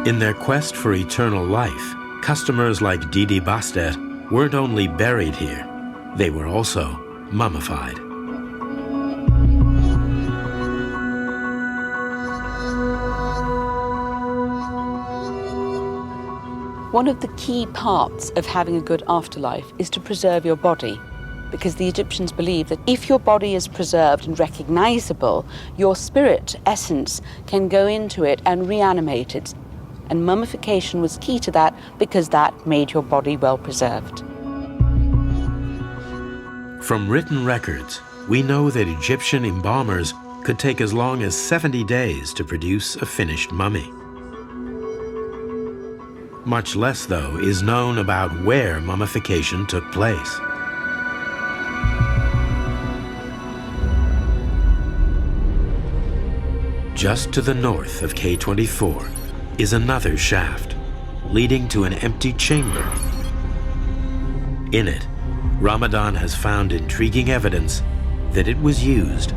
In their quest for eternal life, customers like Didi Bastet weren't only buried here, they were also mummified. One of the key parts of having a good afterlife is to preserve your body, because the Egyptians believed that if your body is preserved and recognizable, your spirit essence can go into it and reanimate it. And mummification was key to that because that made your body well preserved. From written records, we know that Egyptian embalmers could take as long as 70 days to produce a finished mummy. Much less, though, is known about where mummification took place. Just to the north of K24 is another shaft, leading to an empty chamber. In it, Ramadan has found intriguing evidence that it was used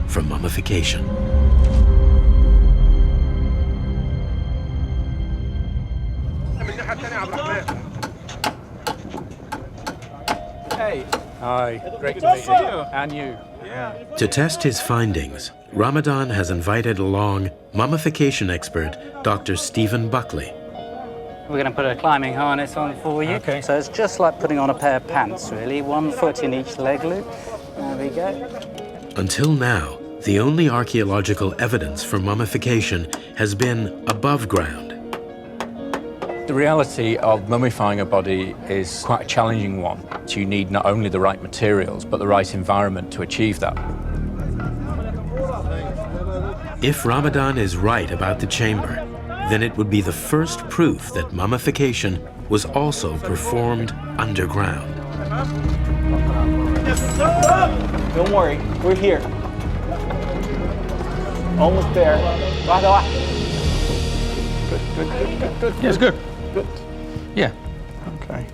for mummification. Hey. Hi. Great to meet you. And you. Yeah. To test his findings, Ramadan has invited along mummification expert Dr. Stephen Buckley. We're going to put a climbing harness on for you. Okay. So it's just like putting on a pair of pants, really. 1 foot in each leg loop. There we go. Until now, the only archaeological evidence for mummification has been above ground. The reality of mummifying a body is quite a challenging one. You need not only the right materials, but the right environment to achieve that. If Ramadan is right about the chamber, then it would be the first proof that mummification was also performed underground. Don't worry, we're here. Almost there. Good. Yes, good. Good. Yeah. Okay.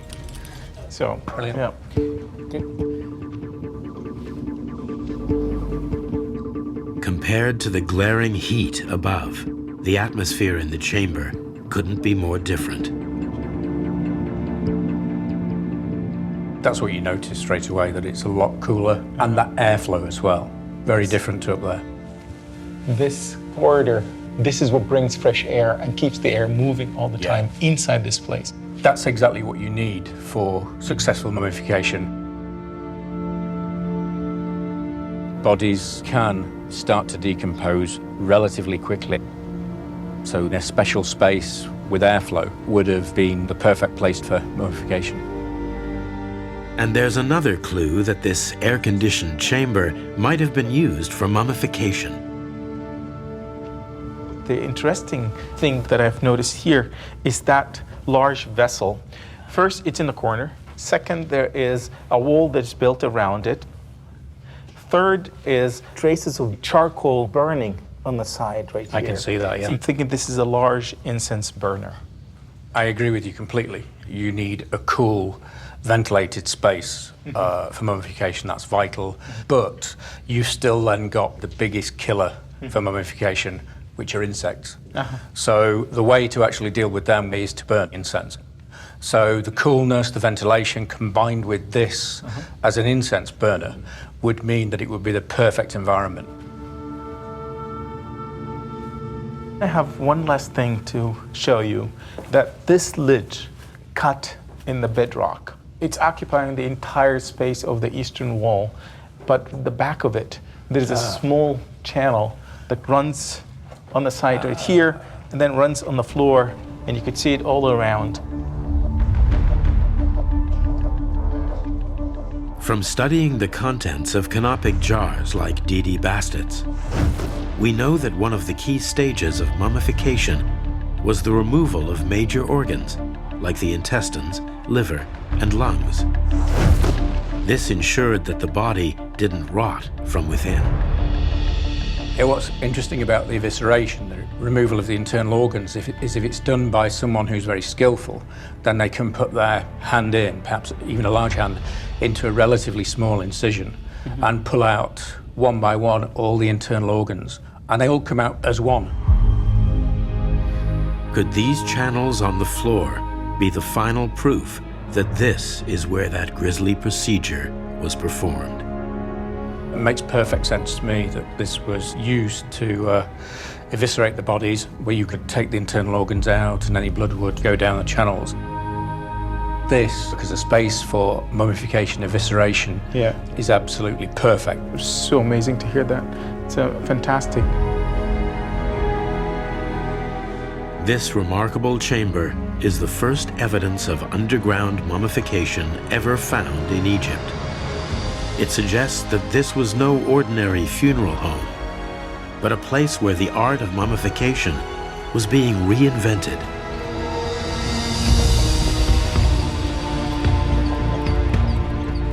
So, Brilliant. yeah. Compared to the glaring heat above, the atmosphere in the chamber couldn't be more different. That's what you notice straight away, that it's a lot cooler, and that airflow as well. Very different to up there. This corridor, this is what brings fresh air and keeps the air moving all the time inside this place. That's exactly what you need for successful mummification. Bodies can start to decompose relatively quickly. So a special space with airflow would have been the perfect place for mummification. And there's another clue that this air-conditioned chamber might have been used for mummification. The interesting thing that I've noticed here is that large vessel. First, it's in the corner. Second, there is a wall that's built around it. Third is traces of charcoal burning on the side right here. I can see that, yeah. So I'm thinking this is a large incense burner. I agree with you completely. You need a cool, ventilated space for mummification. That's vital. But you've still then got the biggest killer for mummification, which are insects. So the way to actually deal with them is to burn incense. So the coolness, the ventilation, combined with this as an incense burner would mean that it would be the perfect environment. I have one last thing to show you, that this lid cut in the bedrock, it's occupying the entire space of the eastern wall, but the back of it, there's a small channel that runs on the side right here, and then runs on the floor, and you could see it all around. From studying the contents of canopic jars like Didi Bastet's, we know that one of the key stages of mummification was the removal of major organs, like the intestines, liver, and lungs. This ensured that the body didn't rot from within. Yeah, what's interesting about the evisceration, the removal of the internal organs, is if it's done by someone who's very skillful, then they can put their hand in, perhaps even a large hand, into a relatively small incision and pull out one by one all the internal organs, and they all come out as one. Could these channels on the floor be the final proof that this is where that grisly procedure was performed? It makes perfect sense to me that this was used to eviscerate the bodies, where you could take the internal organs out and any blood would go down the channels. This, because the space for mummification, evisceration, is absolutely perfect. It's so amazing to hear that. It's fantastic. This remarkable chamber is the first evidence of underground mummification ever found in Egypt. It suggests that this was no ordinary funeral home, but a place where the art of mummification was being reinvented